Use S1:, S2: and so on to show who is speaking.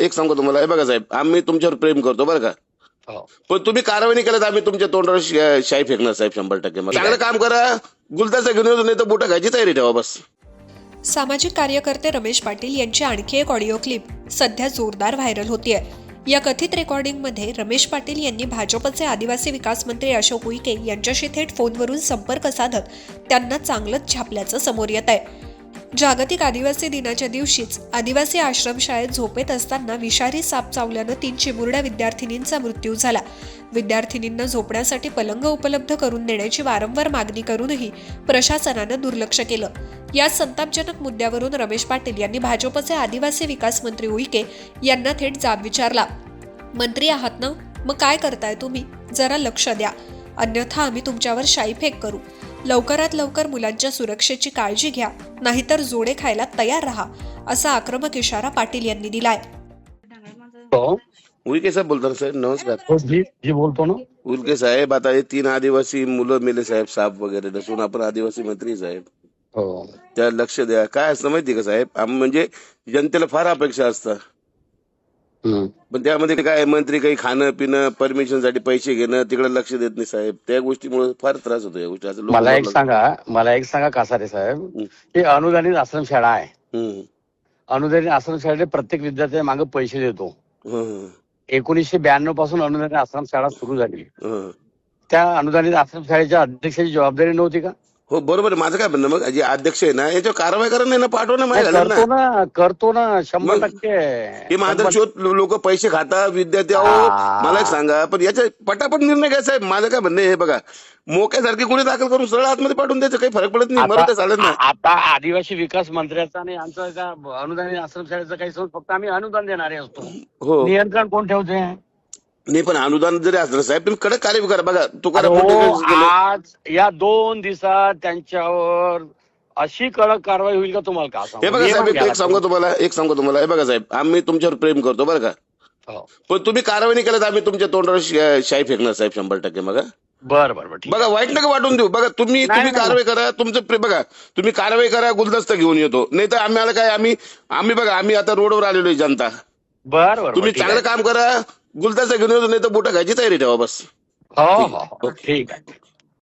S1: एक सांगतो तुम्हाला, हे बघा साहेब, आम्ही तुमच्यावर प्रेम करतो बरं का,
S2: हो.
S1: पण तुम्ही कारवाई नाही केलं तर आम्ही तुमच्या तोंडावर शाई फेकणार साहेब 100%. चांगलं काम करा, गुलदस्ता घेऊन येतो, नाही तर बोटं खायची तयारी ठेवा बस.
S3: सामाजिक कार्यकर्ते रमेश पाटील यांची आणखी एक ऑडिओ क्लिप सध्या जोरदार व्हायरल होतीये. या कथित रेकॉर्डिंगमध्ये रमेश पाटील यांनी भाजपचे आदिवासी विकास मंत्री अशोक उईके यांच्याशी थेट फोनवरून संपर्क साधत त्यांना चांगलंच छापल्याचं समोर येत आहे. जागतिक आदिवासी दिनाच्या दिवशीच आदिवासी आश्रमशाळेत झोपेत असताना विषारी साप चावल्यानं 3 चिमुरड्या विद्यार्थिनींचा मृत्यू झाला. विद्यार्थिनींना झोपण्यासाठी पलंग उपलब्ध करून देण्याची वारंवार मागणी करूनही प्रशासनानं दुर्लक्ष केलं. या संतापजनक मुद्द्यावरून रमेश पाटील यांनी भाजपचे आदिवासी विकास मंत्री उईके यांना थेट जाब विचारला. मंत्री आहात ना, मग काय करताय तुम्ही? जरा लक्ष द्या, अन्यथा आम्ही तुमच्यावर शाईफेक करू. लवकरात लवकर मुलांच्या सुरक्षेची काळजी घ्या, नाहीतर जोडे खायला तयार राहा, असा आक्रमक इशारा पाटील यांनी दिलाय.
S2: हो.
S1: उईके साहेब बोलतात साहेब, नमस्कार.
S2: हो, जी बोलतो ना.
S1: उईके साहेब, आता हे 3 आदिवासी मुलं मेले साहेब, साप वगैरे नसून आपण आदिवासी मंत्री साहेब,
S2: हो.
S1: त्या लक्ष द्या. काय असतं माहिती का साहेब, म्हणजे जनतेला फार अपेक्षा असतात, पण त्यामध्ये काय मंत्री काही खाणं पिणं परमिशन साठी पैसे घेणं तिकडे लक्ष देत नाही साहेब. त्या गोष्टीमुळे फार त्रास होतो या गोष्टी. असं
S2: मला एक सांगा कासारे साहेब, हे अनुदानित आश्रमशाळा आहे. अनुदानित आश्रमशाळेने प्रत्येक विद्यार्थ्या मागे पैसे देतो. 1992 पासून अनुदानित आश्रमशाळा सुरू झाली. त्या अनुदानित आश्रमशाळेच्या अध्यक्षाची जबाबदारी नव्हती का?
S1: हो बरोबर. माझं काय म्हणणं, मग जे अध्यक्ष आहे ना याच्यावर कारवाई करा, नाही ना पाठवा ना.
S2: करतो ना 100%.
S1: हे महादर्शक लोक पैसे खाता विद्यार्थी. मला एक सांगा, पण याच्या पटापट निर्णय घ्या साहेब. माझं काय म्हणणं हे बघा, मोक्यासारखी गुन्हे दाखल करून सरळ आतमध्ये पाठवून द्यायचं, काही फरक पडत नाही, मरू चालत नाही.
S2: आता आदिवासी विकास मंत्र्याचा आणि आमचा अनुदानित आश्रमशाळेचा काही समज, फक्त आम्ही अनुदान देणारे असतो.
S1: हो,
S2: नियंत्रण कोण ठेवते?
S1: नाही पण अनुदान जरी असलं साहेब, तुम्ही कडक कार्यवाही करा. बघा
S2: आज या 2 दिवसात त्यांच्यावर अशी कडक कारवाई होईल का तुम्हाला का?
S1: हे बघा साहेब, एक सांगतो तुम्हाला, हे बघा साहेब, आम्ही तुमच्यावर प्रेम करतो बरं का, पण तुम्ही कारवाई नाही केलं तर आम्ही तुमच्या तोंडावर शाई फेकणार साहेब 100%.
S2: बरं
S1: बघा, वाईट नका वाटून देऊ. बघा तुम्ही कारवाई करा, तुमचं बघा, तुम्ही कारवाई करा, गुलदस्ता घेऊन येतो, नाही तर आम्हाला काय, आम्ही बघा, आम्ही आता रोडवर आलेलो आहे जनता.
S2: बरं,
S1: तुम्ही चांगलं काम करा, गुलदस्ता घेऊन येतो, नाही तर बोटं खायची तयारी ठेवा बस.
S2: हो, ठीक आहे.